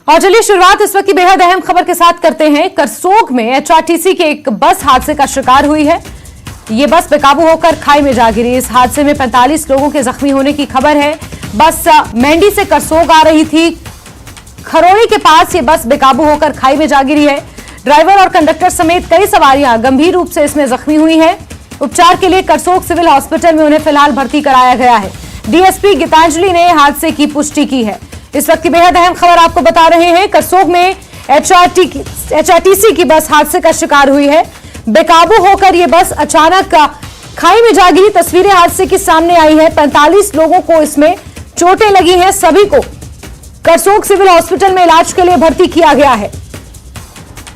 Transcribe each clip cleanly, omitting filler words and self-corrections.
और चलिए शुरुआत इस वक्त की बेहद अहम खबर के साथ करते हैं। करसोग में एचआरटीसी के एक बस हादसे का शिकार हुई है। ये बस बेकाबू होकर खाई में जा गिरी। इस हादसे में 45 लोगों के जख्मी होने की खबर है। बस मेंढी से करसोग आ रही थी। खरोड़ी के पास ये बस बेकाबू होकर खाई में जा गिरी है। ड्राइवर और कंडक्टर समेत कई सवारियां गंभीर रूप से इसमें जख्मी हुई हैं। उपचार के लिए करसोग सिविल हॉस्पिटल में उन्हें फिलहाल भर्ती कराया गया है। डीएसपी गीतांजलि ने हादसे की पुष्टि की है। इस वक्त की बेहद अहम खबर आपको बता रहे हैं। करसोग में एचआरटीसी की बस हादसे का शिकार हुई है। बेकाबू होकर यह बस अचानक खाई में जा गिरी। तस्वीरें हादसे की सामने आई है। 45 लोगों को इसमें चोटें लगी हैं। सभी को करसोग सिविल हॉस्पिटल में इलाज के लिए भर्ती किया गया है।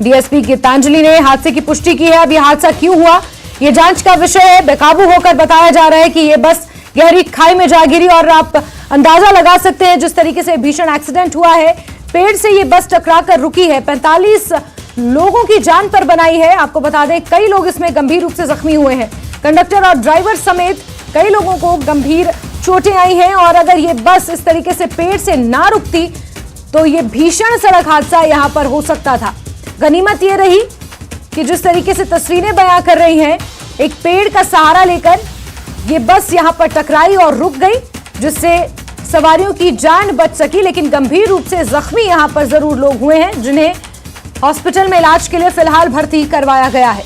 डीएसपी गीतांजलि ने हादसे की पुष्टि की है। अब यह हादसा क्यों हुआ, यह जांच का विषय है। बेकाबू होकर बताया जा रहा है कि यह बस गहरी खाई में जा गिरी और आप अंदाजा लगा सकते हैं जिस तरीके से भीषण एक्सीडेंट हुआ है। पेड़ से ये बस टकराकर रुकी है। 45 लोगों की जान पर बनाई है। आपको बता दें कई लोग इसमें गंभीर रूप से जख्मी हुए हैं। कंडक्टर और ड्राइवर समेत कई लोगों को गंभीर चोटें आई हैं। और अगर ये बस इस तरीके से पेड़ से ना रुकती तो ये भीषण सड़क हादसा यहां पर हो सकता था। गनीमत ये रही कि जिस तरीके से तस्वीरें बयां कर रही हैं, एक पेड़ का सहारा लेकर ये बस यहां पर टकराई और रुक गई, जिससे सवारियों की जान बच सकी। लेकिन गंभीर रूप से जख्मी यहां पर जरूर लोग हुए हैं, जिन्हें हॉस्पिटल में इलाज के लिए फिलहाल भर्ती करवाया गया है।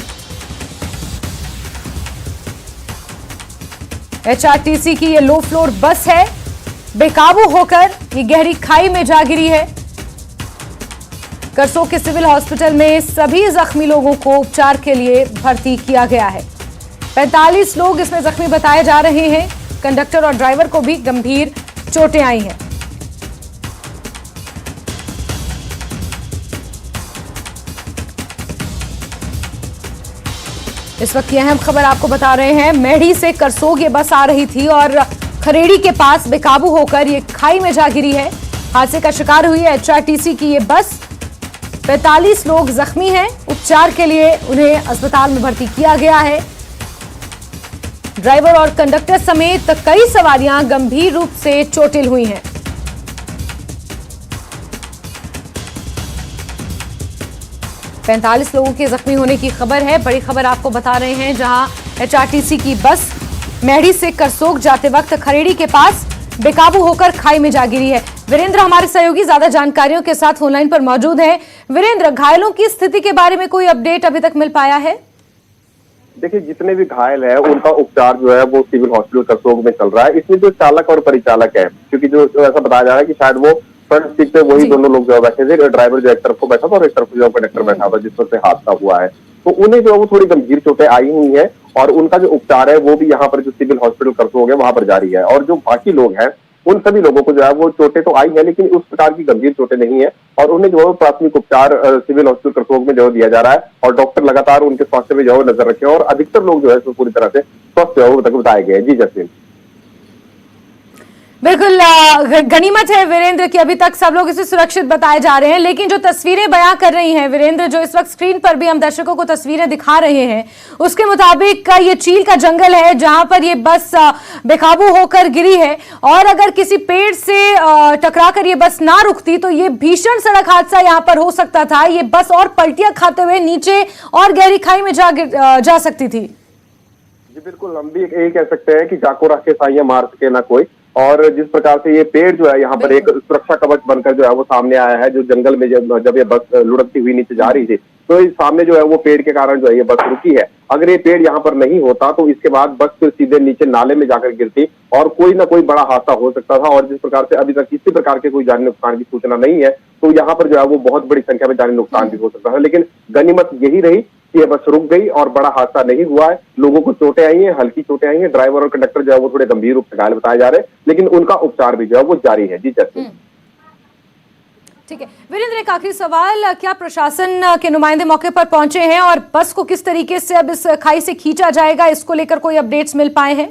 एचआरटीसी की ये लो फ्लोर बस है। बेकाबू होकर ये गहरी खाई में जा गिरी है। करसोग के सिविल हॉस्पिटल में सभी जख्मी लोगों को उपचार के लिए भर्ती किया गया है। 45 लोग इसमें जख्मी बताए जा रहे हैं। कंडक्टर और ड्राइवर को भी गंभीर चोटें आई हैं। इस वक्त की अहम खबर आपको बता रहे हैं। मेढ़ी से करसोग ये बस आ रही थी और खरेड़ी के पास बेकाबू होकर ये खाई में जा गिरी है। हादसे का शिकार हुई है एचआरटीसी की ये बस। 45 लोग जख्मी हैं। उपचार के लिए उन्हें अस्पताल में भर्ती किया गया है। ड्राइवर और कंडक्टर समेत कई सवारियां गंभीर रूप से चोटिल हुई हैं। पैंतालीस लोगों के जख्मी होने की खबर है। बड़ी खबर आपको बता रहे हैं, जहां एचआरटीसी की बस मेढ़ी से करसोग जाते वक्त खरेड़ी के पास बेकाबू होकर खाई में जा गिरी है। वीरेंद्र हमारे सहयोगी ज्यादा जानकारियों के साथ फोनलाइन पर मौजूद हैं। वीरेंद्र, घायलों की स्थिति के बारे में कोई अपडेट अभी तक मिल पाया है? देखिए, जितने भी घायल है उनका उपचार जो है वो सिविल हॉस्पिटल करसोग में चल रहा है। इसमें जो चालक और परिचालक है, क्योंकि जो ऐसा बताया जा रहा है कि शायद वो फ्रंट सीट पे वही दोनों लोग जो है बैठे थे। ड्राइवर जो एक तरफ को बैठा था और एक तरफ जो है कंडक्टर बैठा था, जिस वजह से हादसा हुआ है। तो उन्हें जो है वो थोड़ी गंभीर चोटें आई हुई है और उनका जो उपचार है वो भी यहाँ पर जो सिविल हॉस्पिटल करसोग है वहां पर जारी है। और जो बाकी लोग हैं उन सभी लोगों को जो है वो चोटें तो आई है, लेकिन उस प्रकार की गंभीर चोटें नहीं है और उन्हें जो है प्राथमिक उपचार सिविल हॉस्पिटल करसोग में जो दिया जा रहा है। और डॉक्टर लगातार उनके स्वास्थ्य पे जो है नजर रखे और अधिकतर लोग जो है पूरी तरह से स्वस्थ है वो तक बताए गए हैं। जी जसवीन, बिल्कुल गनीमत है वीरेंद्र की अभी तक सब लोग इसे सुरक्षित बताए जा रहे हैं। लेकिन जो तस्वीरें बयां कर रही हैं वीरेंद्र, जो इस वक्त स्क्रीन पर भी हम दर्शकों को तस्वीरें दिखा रहे हैं, उसके मुताबिक ये चील का जंगल है जहां पर ये बस बेकाबू होकर गिरी है। और अगर किसी पेड़ से टकराकर ये बस ना रुकती तो ये भीषण सड़क हादसा यहां पर हो सकता था। ये बस और पलटियां खाते हुए नीचे और गहरी खाई में जा सकती थी। जी बिल्कुल, हम भी यही कह सकते हैं कि जाको रखे साइयां मार सके ना कोई। और जिस प्रकार से ये पेड़ जो है यहाँ पर एक सुरक्षा कवच बनकर जो है वो सामने आया है। जो जंगल में जब ये बस लुढ़कती हुई नीचे जा रही थी तो इस सामने जो है वो पेड़ के कारण जो है ये बस रुकी है। अगर ये पेड़ यहाँ पर नहीं होता तो इसके बाद बस फिर सीधे नीचे नाले में जाकर गिरती और कोई ना कोई बड़ा हादसा हो सकता था। और जिस प्रकार से अभी तक किसी प्रकार के कोई जानी नुकसान की सूचना नहीं है तो यहाँ पर जो है वो बहुत बड़ी संख्या में जानी नुकसान भी हो सकता है। लेकिन गनीमत यही रही कि ये बस रुक गई और बड़ा हादसा नहीं हुआ है। लोगों को चोटें आई हैं, हल्की चोटें आई हैं। ड्राइवर और कंडक्टर जो है वो थोड़े गंभीर रूप से घायल बताए जा रहे हैं, लेकिन उनका उपचार भी जो है वो जारी है। जी जसवीन, ठीक है। वीरेंद्र, एक आखिरी सवाल, क्या प्रशासन के नुमाइंदे मौके पर पहुंचे हैं और बस को किस तरीके से अब इस खाई से खींचा जाएगा, इसको लेकर कोई अपडेट्स मिल पाए हैं?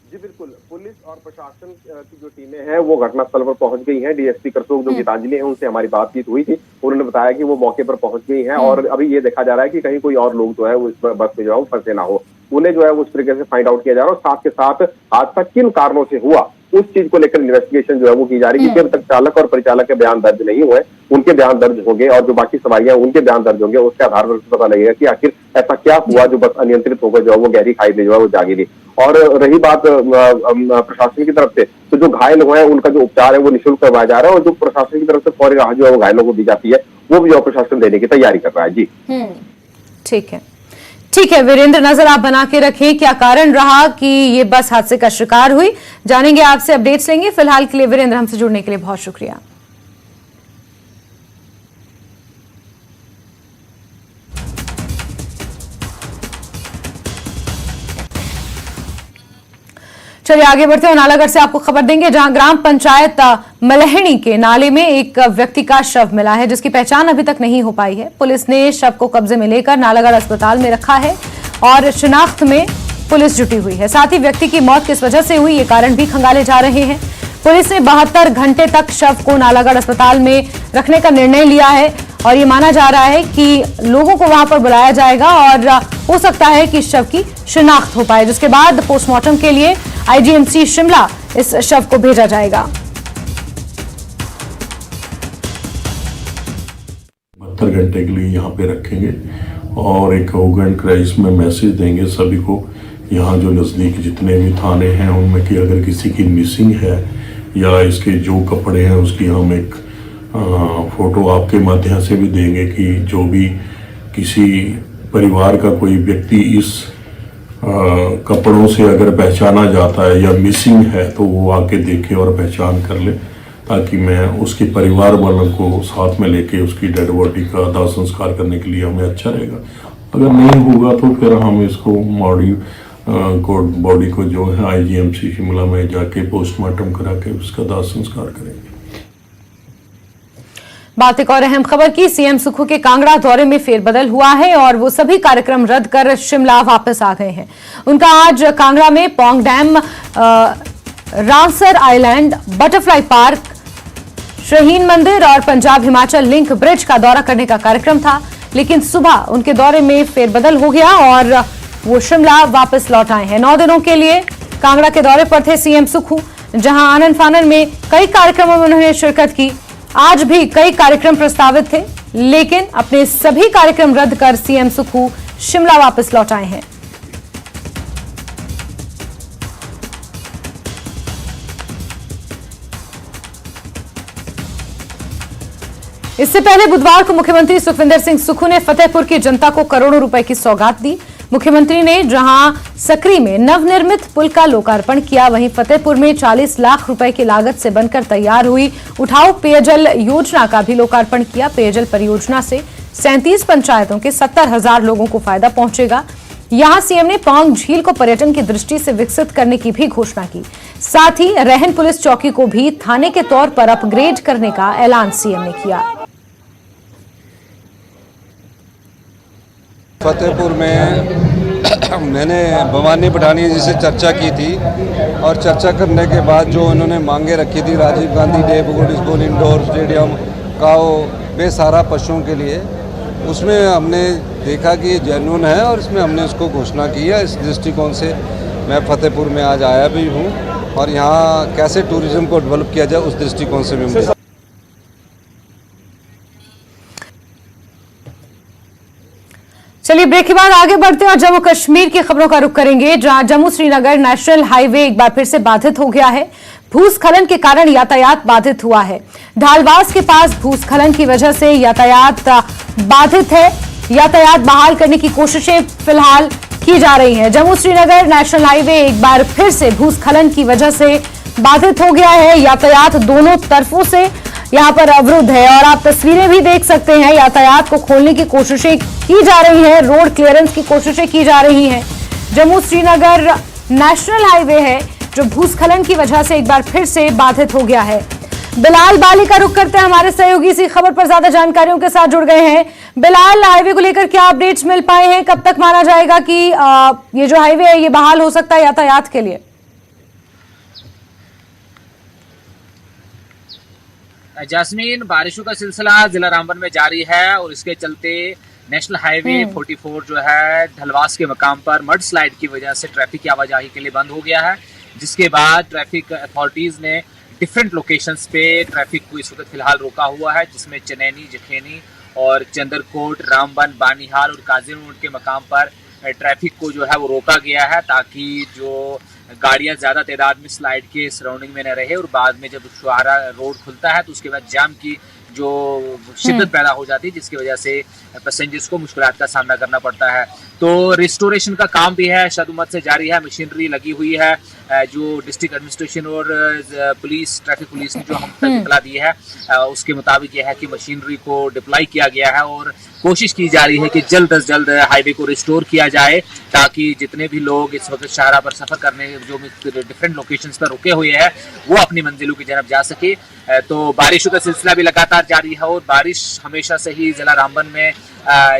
जी बिल्कुल, पुलिस और प्रशासन की जो टीमें हैं वो घटनास्थल पर पहुंच गई हैं। डीएसपी करसोग जो गीतांजलि है उनसे हमारी बातचीत हुई थी। उन्होंने बताया कि वो मौके पर पहुंच गई हैं और अभी ये देखा जा रहा है कि कहीं कोई और लोग जो है वो इस बस में जो है वो फंसे ना हो। उन्हें जो है उस तरीके से फाइंड आउट किया जा रहा है और साथ के साथ हादसा किन कारणों से हुआ उस चीज को लेकर इन्वेस्टिगेशन जो है वो की जा रही है, क्योंकि अब तक चालक और परिचालक के बयान दर्ज नहीं हुए, उनके बयान दर्ज होंगे और जो बाकी सवारियां उनके बयान दर्ज होंगे, उसके आधार पर पता लगेगा कि आखिर ऐसा क्या हुआ जो बस अनियंत्रित होकर जो है वो गहरी खाई में जो है वो जा गिरी। और रही बात प्रशासन की तरफ से, तो जो घायल हुए हैं उनका जो उपचार है वो निःशुल्क करवाया जा रहा है, और जो प्रशासन की तरफ से फौरी राहत जो है वो घायलों को दी जाती है, वो भी जो प्रशासन देने की तैयारी कर रहा है। जी ठीक है वीरेंद्र, नजर आप बना के रखें क्या कारण रहा कि ये बस हादसे का शिकार हुई, जानेंगे आपसे, अपडेट्स लेंगे। फिलहाल के लिए वीरेंद्र, हमसे जुड़ने के लिए बहुत शुक्रिया। चलिए आगे बढ़ते हैं, नालागढ़ से आपको खबर देंगे, जहां ग्राम पंचायत मलहणी के नाले में एक व्यक्ति का शव मिला है, जिसकी पहचान अभी तक नहीं हो पाई है। पुलिस ने शव को कब्जे में लेकर नालागढ़ अस्पताल में रखा है और शिनाख्त में पुलिस जुटी हुई है। साथ ही व्यक्ति की मौत किस वजह से हुई, ये कारण भी खंगाले जा रहे हैं। पुलिस ने 72 घंटे तक शव को नालागढ़ अस्पताल में रखने का निर्णय लिया है और ये माना जा रहा है कि लोगों को वहां पर बुलाया जाएगा और हो सकता है कि शव की शिनाख्त हो पाए, जिसके बाद पोस्टमार्टम के लिए आईजीएमसी शिमला इस शव को भेजा जाएगा। 72 घंटे के लिए यहाँ पे रखेंगे और एक ओगन क्राइस में मैसेज देंगे सभी को, यहाँ जो नज़दीक जितने भी थाने हैं उनमें कि अगर किसी की मिसिंग है या इसके जो कपड़े हैं उसकी हम एक फोटो आपके माध्यम से भी देंगे कि जो भी किसी परिवार का कोई व्यक्ति इस कपड़ों से अगर पहचाना जाता है या मिसिंग है तो वो आके देखे और पहचान कर ले, ताकि मैं उसके परिवार वालों को साथ में लेके उसकी डेड बॉडी का दाह संस्कार करने के लिए हमें अच्छा रहेगा। अगर नहीं होगा तो फिर हम इसको बॉडी को जो है आईजीएमसी शिमला में जाके पोस्टमार्टम करा के उसका दाह संस्कार करेंगे। बात एक और अहम खबर की, सीएम सुखू के कांगड़ा दौरे में फेरबदल हुआ है और वो सभी कार्यक्रम रद्द कर शिमला वापस आ गए हैं। उनका आज कांगड़ा में Pong dam, Ramsar island, butterfly park, Shaheen मंदिर और पंजाब हिमाचल लिंक ब्रिज का दौरा करने का कार्यक्रम था, लेकिन सुबह उनके दौरे में फेरबदल हो गया और वो शिमला वापस लौट आए हैं। 9 दिनों के लिए कांगड़ा के दौरे पर थे सीएम सुखू, जहां आनन फानन में कई कार्यक्रमों में उन्होंने शिरकत की। आज भी कई कार्यक्रम प्रस्तावित थे, लेकिन अपने सभी कार्यक्रम रद्द कर सीएम सुखू शिमला वापस लौट आए हैं। इससे पहले बुधवार को मुख्यमंत्री सुखविंदर सिंह सुक्खू ने फतेहपुर की जनता को करोड़ों रुपए की सौगात दी। मुख्यमंत्री ने जहां सकरी में नवनिर्मित पुल का लोकार्पण किया, वहीं फतेहपुर में 40 लाख रुपए की लागत से बनकर तैयार हुई उठाऊ पेयजल योजना का भी लोकार्पण किया। पेयजल परियोजना से 37 पंचायतों के 70,000 लोगों को फायदा पहुंचेगा। यहां सीएम ने पौंग झील को पर्यटन की दृष्टि से विकसित करने की भी घोषणा की। साथ ही रहन पुलिस चौकी को भी थाने के तौर पर अपग्रेड करने का ऐलान सीएम ने किया। फतेहपुर में मैंने भवानी पठानी जी से चर्चा की थी और चर्चा करने के बाद जो उन्होंने मांगे रखी थी Rajiv Gandhi neighbourhood school, indoor stadium, काओ, बेसहारा पशुओं के लिए, उसमें हमने देखा कि ये जेन्युइन है और इसमें हमने उसको घोषणा की है। इस दृष्टिकोण से मैं फतेहपुर में आज आया भी हूँ और यहाँ कैसे टूरिज्म को डेवलप किया जाए उस दृष्टिकोण से भी मुझे। चलिए ब्रेक के बाद आगे बढ़ते हैं और जम्मू कश्मीर की खबरों का रुख करेंगे, जहां जम्मू श्रीनगर नेशनल हाईवे एक बार फिर से बाधित हो गया है। भूस्खलन के कारण यातायात बाधित हुआ है। ढालवास के पास भूस्खलन की वजह से यातायात बाधित है। यातायात बहाल करने की कोशिशें फिलहाल की जा रही हैं। जम्मू श्रीनगर नेशनल हाईवे एक बार फिर से भूस्खलन की वजह से बाधित हो गया है। यातायात दोनों तरफों से यहां पर अवरुद्ध है और आप तस्वीरें भी देख सकते हैं। यातायात को खोलने की कोशिशें की जा रही हैं, रोड क्लियरेंस की कोशिशें की जा रही हैं। जम्मू श्रीनगर नेशनल हाईवे है जो भूस्खलन की वजह से एक बार फिर से बाधित हो गया है। बिलाल बाली का रुख करते हैं, हमारे सहयोगी इसी खबर पर ज्यादा जानकारियों के साथ जुड़ गए हैं। बिलाल, हाईवे को लेकर क्या अपडेट्स मिल पाए हैं? कब तक माना जाएगा कि ये जो हाईवे है ये बहाल हो सकता है यातायात के लिए? जास्मीन, बारिशों का सिलसिला जिला रामबन में जारी है और इसके चलते नेशनल हाईवे 44 जो है ढलवास के मकाम पर मड स्लाइड की वजह से ट्रैफिक की आवाजाही के लिए बंद हो गया है। जिसके बाद ट्रैफिक अथॉरिटीज ने डिफरेंट लोकेशंस पे ट्रैफिक को इस वक्त फिलहाल रोका हुआ है, जिसमें चनैनी, जखेनी और चंद्रकोट, रामबन, बानिहाल और काजीरोड के मकाम पर ट्रैफिक को जो है वो रोका गया है, ताकि जो गाड़ियां ज्यादा तादाद में स्लाइड के सराउंडिंग में न रहे और बाद में जब शुहारा रोड खुलता है तो उसके बाद जाम की जो शिद्दत पैदा हो जाती है, जिसकी वजह से पैसेंजर्स को मुश्किलात का सामना करना पड़ता है। तो रिस्टोरेशन का काम भी है, शदुमत से जारी है, मशीनरी लगी हुई है। जो डिस्ट्रिक्ट एडमिनिस्ट्रेशन और पुलिस, ट्रैफिक पुलिस ने जो हम तक इतला दी है उसके मुताबिक यह है कि मशीनरी को डिप्लॉय किया गया है और कोशिश की जा रही है कि जल्द अज जल्द हाईवे को रिस्टोर किया जाए, ताकि जितने भी लोग इस वक्त शाहरा पर सफर करने जो डिफरेंट लोकेशंस पर रुके हुए हैं वो अपनी मंजिलों की जानब जा सके। तो बारिशों का सिलसिला भी लगातार जारी है और बारिश हमेशा से ही जिला रामबन में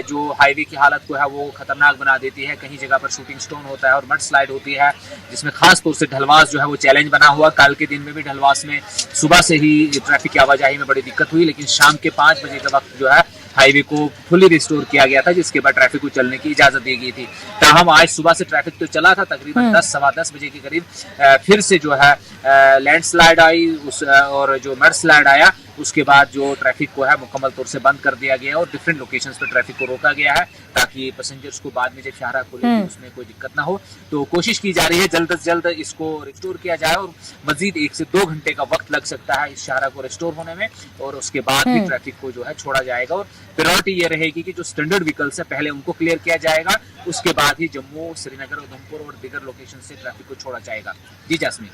जो हाईवे की हालत को है वो खतरनाक बना देती है। कहीं जगह पर शूटिंग स्टोन होता है और मड स्लाइड होती है, जिसमें खास तौर से ढलवास जो है वो चैलेंज बना हुआ। कल के दिन में भी ढलवास में सुबह से ही ट्रैफिक की आवाजाही में बड़ी दिक्कत हुई, लेकिन शाम के 5 बजे के वक्त जो है हाईवे को फुली रिस्टोर किया गया था, जिसके बाद ट्रैफिक को चलने की इजाजत दी गई थी। ताहम आज सुबह से ट्रैफिक तो चला था, तकरीबन 10 सवा 10 बजे के करीब फिर से जो है लैंडस्लाइड आई और जो मड स्लाइड आया, उसके बाद जो ट्रैफिक को है मुकम्मल तौर से बंद कर दिया गया और डिफरेंट लोकेशंस पर ट्रैफिक को रोका गया है, ताकि पैसेंजर्स को बाद में जब शाहरा खुलेगी उसमें कोई दिक्कत ना हो। तो कोशिश की जा रही है जल्द से जल्द इसको रिस्टोर किया जाए और मजीद 1 से 2 घंटे का वक्त लग सकता है इस शाहरा को रिस्टोर होने में, और उसके बाद भी ट्रैफिक को जो है छोड़ा जाएगा। और प्रायोरिटी ये रहेगी कि जो स्टैंडर्ड व्हीकल्स है पहले उनको क्लियर किया जाएगा, उसके बाद ही जम्मू, श्रीनगर, उधमपुर और दीगर लोकेशन से ट्रैफिक को छोड़ा जाएगा। जी जास्मीन।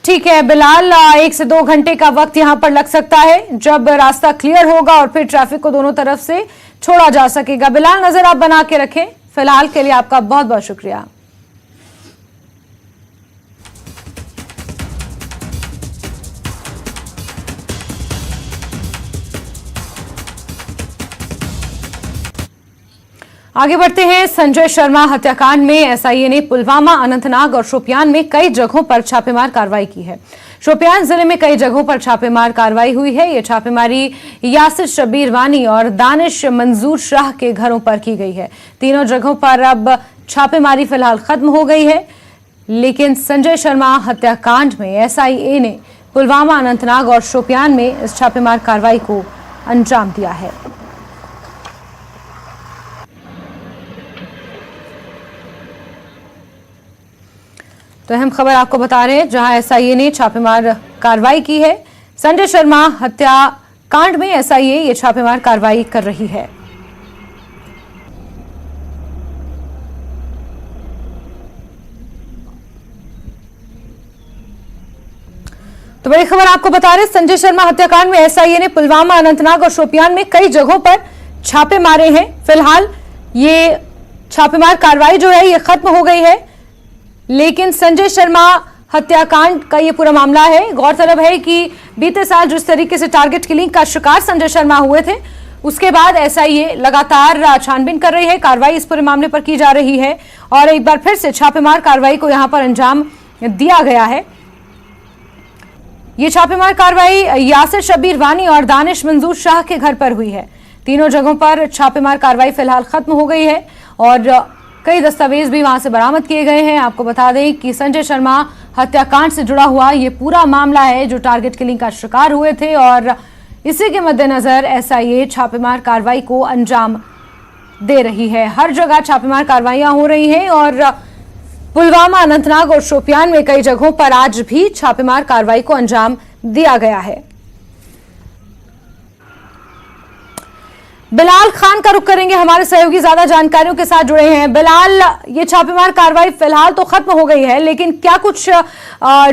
ठीक है बिलाल, 1 से 2 घंटे का वक्त यहां पर लग सकता है जब रास्ता क्लियर होगा और फिर ट्रैफिक को दोनों तरफ से छोड़ा जा सकेगा। बिलाल, नजर आप बना के रखें। फिलहाल के लिए आपका बहुत बहुत शुक्रिया। आगे बढ़ते हैं। संजय शर्मा हत्याकांड में एसआईए ने पुलवामा, अनंतनाग और शोपियान में कई जगहों पर छापेमार कार्रवाई की है। शोपियान जिले में कई जगहों पर छापेमार कार्रवाई हुई है। ये छापेमारी यासिर शबीर वानी और दानिश मंजूर शाह के घरों पर की गई है। तीनों जगहों पर अब छापेमारी फिलहाल खत्म हो गई है, लेकिन संजय शर्मा हत्याकांड में एसआईए ने पुलवामा, अनंतनाग और शोपियान में इस छापेमार कार्रवाई को अंजाम दिया है। तो अहम खबर आपको बता रहे हैं, जहां एसआईए ने छापेमार कार्रवाई की है। संजय शर्मा हत्याकांड में एसआईए ये छापेमार कार्रवाई कर रही है। तो बड़ी खबर आपको बता रहे हैं, संजय शर्मा हत्याकांड में एसआईए ने पुलवामा, अनंतनाग और शोपियान में कई जगहों पर छापे मारे हैं। फिलहाल ये छापेमार कार्रवाई जो है ये खत्म हो गई है, लेकिन संजय शर्मा हत्याकांड का ये पूरा मामला है। गौरतलब है कि बीते साल जिस तरीके से टारगेट किलिंग का शिकार संजय शर्मा हुए थे, उसके बाद एसआईए लगातार छानबीन कर रही है, कार्रवाई इस पूरे मामले पर की जा रही है और एक बार फिर से छापेमार कार्रवाई को यहां पर अंजाम दिया गया है। ये छापेमार कार्रवाई यासिर शबीर वानी और दानिश मंजूर शाह के घर पर हुई है। तीनों जगहों पर छापेमार कार्रवाई फिलहाल खत्म हो गई है और कई दस्तावेज भी वहां से बरामद किए गए हैं। आपको बता दें कि संजय शर्मा हत्याकांड से जुड़ा हुआ ये पूरा मामला है, जो टारगेट किलिंग का शिकार हुए थे और इसी के मद्देनजर एसआईए छापेमार कार्रवाई को अंजाम दे रही है। हर जगह छापेमार कार्रवाइयां हो रही हैं और पुलवामा, अनंतनाग और शोपियान में कई जगहों पर आज भी छापेमार कार्रवाई को अंजाम दिया गया है। बिलाल खान का रुख करेंगे, हमारे सहयोगी ज्यादा जानकारियों के साथ जुड़े हैं। बिलाल, ये छापेमार कार्रवाई फिलहाल तो खत्म हो गई है, लेकिन क्या कुछ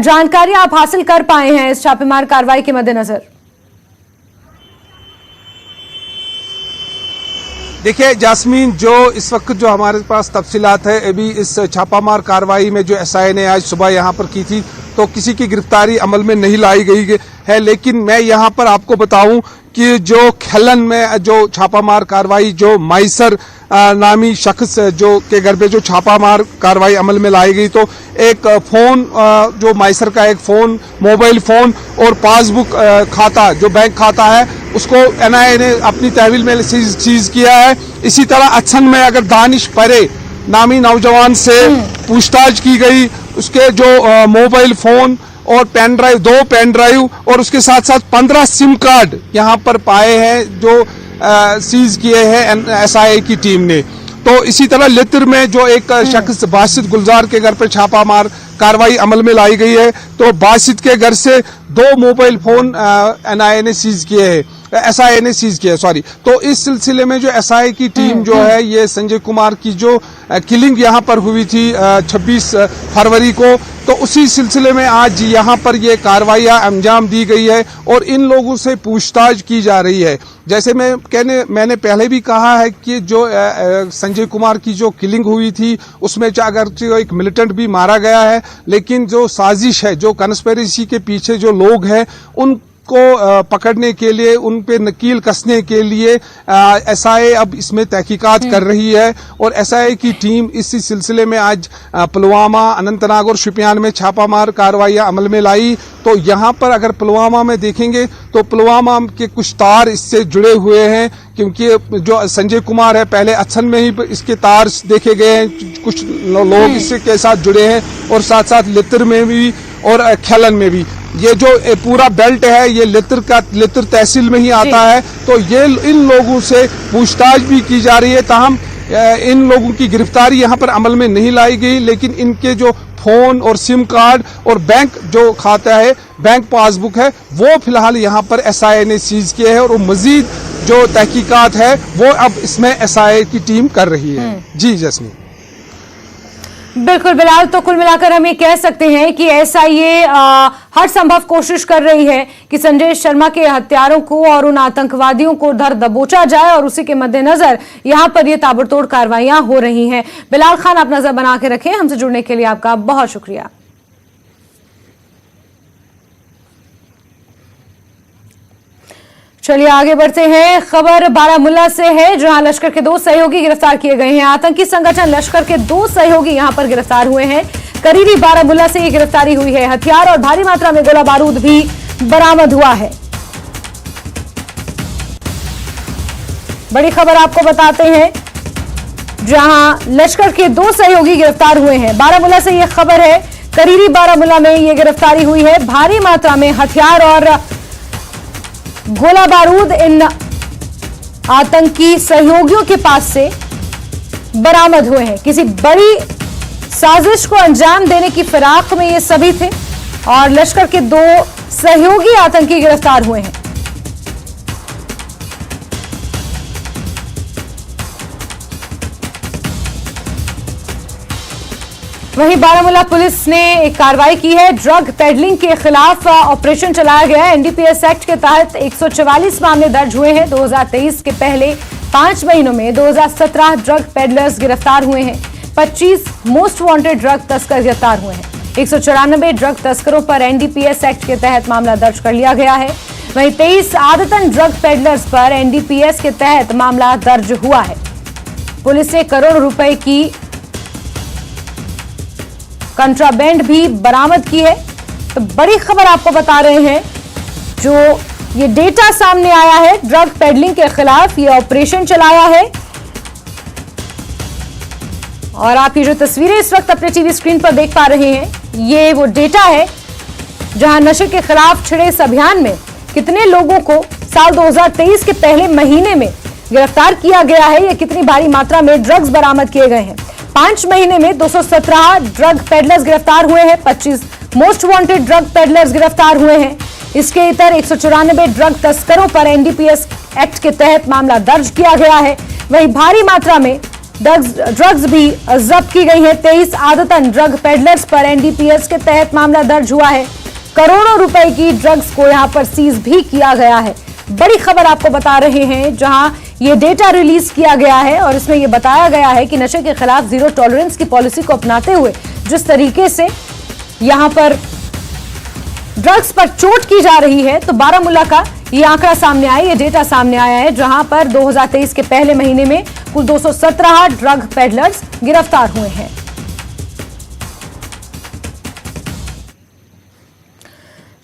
जानकारी आप हासिल कर पाए हैं इस छापेमार कार्रवाई के मद्देनजर? देखिए जास्मीन, जो इस वक्त जो हमारे पास तफसीलात है, अभी इस छापामार कार्रवाई में जो एसआईए ने आज सुबह यहाँ पर की थी, तो किसी की गिरफ्तारी अमल में नहीं लाई गई है। लेकिन मैं यहाँ पर आपको बताऊं कि जो खेलन में जो छापामार कार्रवाई, जो माइसर नामी शख्स जो के घर पे जो छापामार कार्रवाई अमल में लाई गई, तो एक फोन, जो माइसर का एक फोन, मोबाइल फोन और पासबुक खाता, जो बैंक खाता है, उसको एनआईए ने अपनी तहवील में सीज किया है। इसी तरह अच्छन में अगर दानिश परे नामी नौजवान से पूछताछ की गई। उसके जो मोबाइल फोन और पेन ड्राइव, 2 पेन ड्राइव और उसके साथ साथ 15 सिम कार्ड यहाँ पर पाए हैं जो सीज किए हैं एसआईए की टीम ने। तो इसी तरह लित्र में जो एक शख्स बासित गुलजार के घर पर छापामार कार्रवाई अमल में लाई गई है। तो बासित के घर से 2 मोबाइल फोन एनआईए ने सीज किए हैं, एसआईए ने सीज किया, सॉरी। तो इस सिलसिले में जो एसआईए की टीम जो है, ये संजय कुमार की जो किलिंग यहाँ पर हुई थी 26 फरवरी को, तो उसी सिलसिले में आज यहाँ पर ये कार्रवाइयाँ अंजाम दी गई है और इन लोगों से पूछताछ की जा रही है। जैसे मैंने पहले भी कहा है कि जो संजय कुमार की जो किलिंग हुई थी उसमें अगर एक मिलिटेंट भी मारा गया है, लेकिन जो साजिश है, जो कंस्पिरेसी के पीछे जो लोग हैं, उनको पकड़ने के लिए, उन पे नकील कसने के लिए एसआईए अब इसमें तहकीकात कर रही है। और एसआईए की टीम इसी सिलसिले में आज पुलवामा, अनंतनाग और शोपियान में छापामार कार्रवाइयां अमल में लाई। तो यहाँ पर अगर पुलवामा में देखेंगे तो पुलवामा के कुछ तार इससे जुड़े हुए हैं, क्योंकि जो संजय कुमार है पहले अच्छन में ही इसके तार देखे गए हैं, कुछ लोग इससे के साथ जुड़े हैं, और साथ साथ लित्र में भी और खेलन में भी। ये जो पूरा बेल्ट है ये लित्र तहसील में ही आता है। तो ये इन लोगों से पूछताछ भी की जा रही है। ताहम इन लोगों की गिरफ्तारी यहाँ पर अमल में नहीं लाई गई, लेकिन इनके जो फोन और सिम कार्ड और बैंक जो खाता है, बैंक पासबुक है, वो फिलहाल यहाँ पर एसआईए ने सीज किए हैं और मजीद जो तहकीकात है वो अब इसमें एसआईए की टीम कर रही है। जी जैस्मीन। बिल्कुल बिलाल, तो कुल मिलाकर हम ये कह सकते हैं कि एसआईए हर संभव कोशिश कर रही है कि संजय शर्मा के हत्यारों को और उन आतंकवादियों को धर दबोचा जाए, और उसी के मद्देनजर यहां पर ये ताबड़तोड़ कार्रवाइयां हो रही हैं। बिलाल खान, आप नजर बना के रखें। हमसे जुड़ने के लिए आपका बहुत शुक्रिया। चलिए आगे बढ़ते हैं। खबर बारामुल्ला से है, जहां लश्कर के 2 सहयोगी गिरफ्तार किए गए हैं। आतंकी संगठन लश्कर के 2 सहयोगी यहां पर गिरफ्तार हुए हैं। करीरी बारामुल्ला से ये गिरफ्तारी हुई है। हथियार और भारी मात्रा में गोला बारूद भी बरामद हुआ है। बड़ी खबर आपको बताते हैं, जहां लश्कर के 2 सहयोगी गिरफ्तार हुए हैं। बारामुल्ला से यह खबर है, करीरी बारामुल्ला में यह गिरफ्तारी हुई है। भारी मात्रा में हथियार और गोला बारूद इन आतंकी सहयोगियों के पास से बरामद हुए हैं। किसी बड़ी साजिश को अंजाम देने की फिराक में ये सभी थे और लश्कर के 2 सहयोगी आतंकी गिरफ्तार हुए हैं। वहीं बारामुल्ला पुलिस ने एक कार्रवाई की है। ड्रग पेडलिंग के खिलाफ ऑपरेशन चलाया गया है। एनडीपीएस एक्ट के तहत 144 मामले दर्ज हुए हैं। 2023 के पहले 5 महीनों में 2017 ड्रग पेडलर्स गिरफ्तार हुए हैं। 25 मोस्ट वांटेड ड्रग तस्कर गिरफ्तार हुए हैं। 194 ड्रग तस्करों पर एनडीपीएस एक्ट के तहत मामला दर्ज कर लिया गया है। वहीं 23 आदतन ड्रग पेडलर्स पर एनडीपीएस के तहत मामला दर्ज हुआ है। पुलिस ने करोड़ों रुपए की कंट्राबैंड भी बरामद की है। तो बड़ी खबर आपको बता रहे हैं, जो ये डेटा सामने आया है, ड्रग पेडलिंग के खिलाफ ये ऑपरेशन चलाया है। और आप ये जो तस्वीरें इस वक्त अपने टीवी स्क्रीन पर देख पा रहे हैं, ये वो डेटा है जहां नशे के खिलाफ छिड़े इस अभियान में कितने लोगों को साल 2023 के पहले महीने में गिरफ्तार किया गया है, या कितनी भारी मात्रा में ड्रग्स बरामद किए गए हैं। 5 महीने में 217 ड्रग पेडलर्स गिरफ्तार हुए हैं। 25 मोस्ट वांटेड ड्रग पेडलर्स गिरफ्तार हुए हैं। इसके इतर 194 ड्रग तस्करों पर एनडीपीएस एक्ट के तहत मामला दर्ज किया गया है। वहीं भारी मात्रा में ड्रग्स भी जब्त की गई है। 23 आदतन ड्रग पेडलर्स पर एनडीपीएस के तहत मामला दर्ज हुआ है। करोड़ों रुपए की ड्रग्स को यहां पर सीज भी किया गया है। बड़ी खबर आपको बता रहे हैं, जहां ये डेटा रिलीज किया गया है और इसमें यह बताया गया है कि नशे के खिलाफ जीरो टॉलरेंस की पॉलिसी को अपनाते हुए जिस तरीके से यहां पर ड्रग्स पर चोट की जा रही है, तो बारामुल्ला का ये आंकड़ा सामने आया, ये डेटा सामने आया है, जहां पर 2023 के पहले महीने में कुल 217 ड्रग पेडलर्स गिरफ्तार हुए हैं।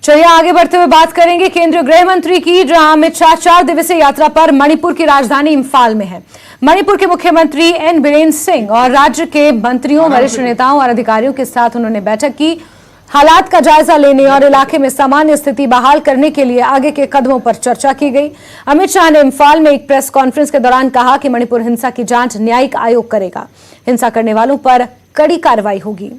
चलिए आगे बढ़ते हुए बात करेंगे केंद्रीय गृह मंत्री की, जहां अमित शाह 4 दिवसीय यात्रा पर मणिपुर की राजधानी इंफाल में है। मणिपुर के मुख्यमंत्री एन बीरेन सिंह और राज्य के मंत्रियों, वरिष्ठ नेताओं और अधिकारियों के साथ उन्होंने बैठक की। हालात का जायजा लेने और इलाके में सामान्य स्थिति बहाल करने के लिए आगे के कदमों पर चर्चा की गई। अमित शाह ने इंफाल में एक प्रेस कॉन्फ्रेंस के दौरान कहा कि मणिपुर हिंसा की जांच न्यायिक आयोग करेगा। हिंसा करने वालों पर कड़ी कार्रवाई होगी।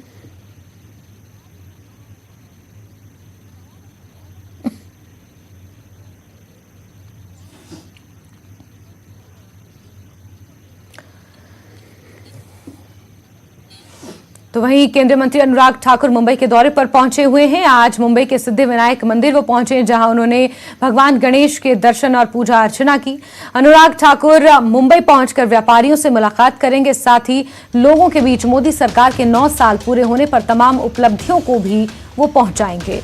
तो वहीं केंद्रीय मंत्री अनुराग ठाकुर मुंबई के दौरे पर पहुंचे हुए हैं। आज मुंबई के सिद्धिविनायक मंदिर वो पहुंचे, जहां उन्होंने भगवान गणेश के दर्शन और पूजा अर्चना की। अनुराग ठाकुर मुंबई पहुंचकर व्यापारियों से मुलाकात करेंगे, साथ ही लोगों के बीच मोदी सरकार के 9 साल पूरे होने पर तमाम उपलब्धियों को भी वो पहुंचाएंगे।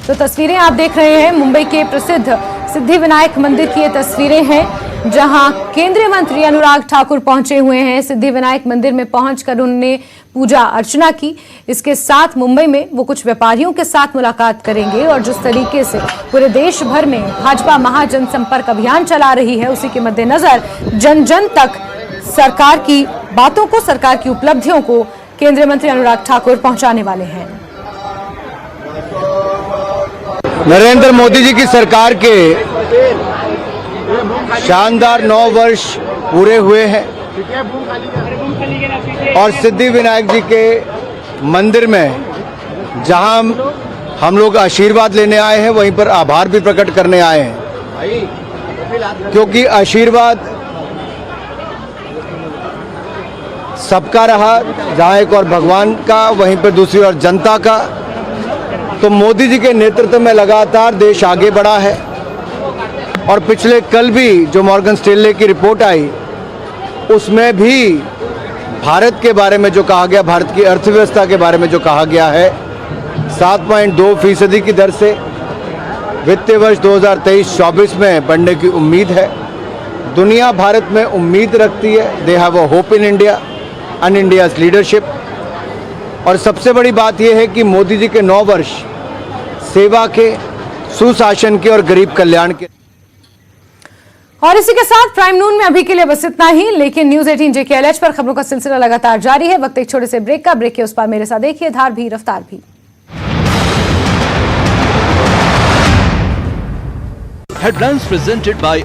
तो तस्वीरें आप देख रहे हैं मुंबई के प्रसिद्ध सिद्धिविनायक मंदिर की ये तस्वीरें हैं, जहां केंद्रीय मंत्री अनुराग ठाकुर पहुंचे हुए हैं। सिद्धिविनायक मंदिर में पहुंचकर उन्होंने पूजा अर्चना की। इसके साथ मुंबई में वो कुछ व्यापारियों के साथ मुलाकात करेंगे और जिस तरीके से पूरे देश भर में भाजपा महाजनसंपर्क अभियान चला रही है, उसी के मद्देनजर जन जन तक सरकार की बातों को, सरकार की उपलब्धियों को केंद्रीय मंत्री अनुराग ठाकुर पहुंचाने वाले हैं। नरेंद्र मोदी जी की सरकार के शानदार 9 वर्ष पूरे हुए हैं और सिद्धिविनायक जी के मंदिर में जहां हम लोग आशीर्वाद लेने आए हैं, वहीं पर आभार भी प्रकट करने आए हैं, क्योंकि आशीर्वाद सबका रहा, जहां एक और भगवान का, वहीं पर दूसरी ओर जनता का। तो मोदी जी के नेतृत्व में लगातार देश आगे बढ़ा है और पिछले कल भी जो मॉर्गन स्टैनले की रिपोर्ट आई, उसमें भी भारत के बारे में जो कहा गया, भारत की अर्थव्यवस्था के बारे में जो कहा गया है, 7.2% की दर से वित्तीय वर्ष 2023-24 में बढ़ने की उम्मीद है। दुनिया भारत में उम्मीद रखती है, they have a hope in India and India's leadership. और सबसे बड़ी बात यह है कि मोदी जी के 9 वर्ष सेवा के, सुशासन के और गरीब कल्याण के। और इसी के साथ प्राइम नून में अभी के लिए बस इतना ही, लेकिन न्यूज 18 JKLH पर खबरों का सिलसिला लगातार जारी है। वक्त एक छोटे से ब्रेक का। ब्रेक के उस पार मेरे साथ देखिए धार भी रफ्तार भी। Headlines presented by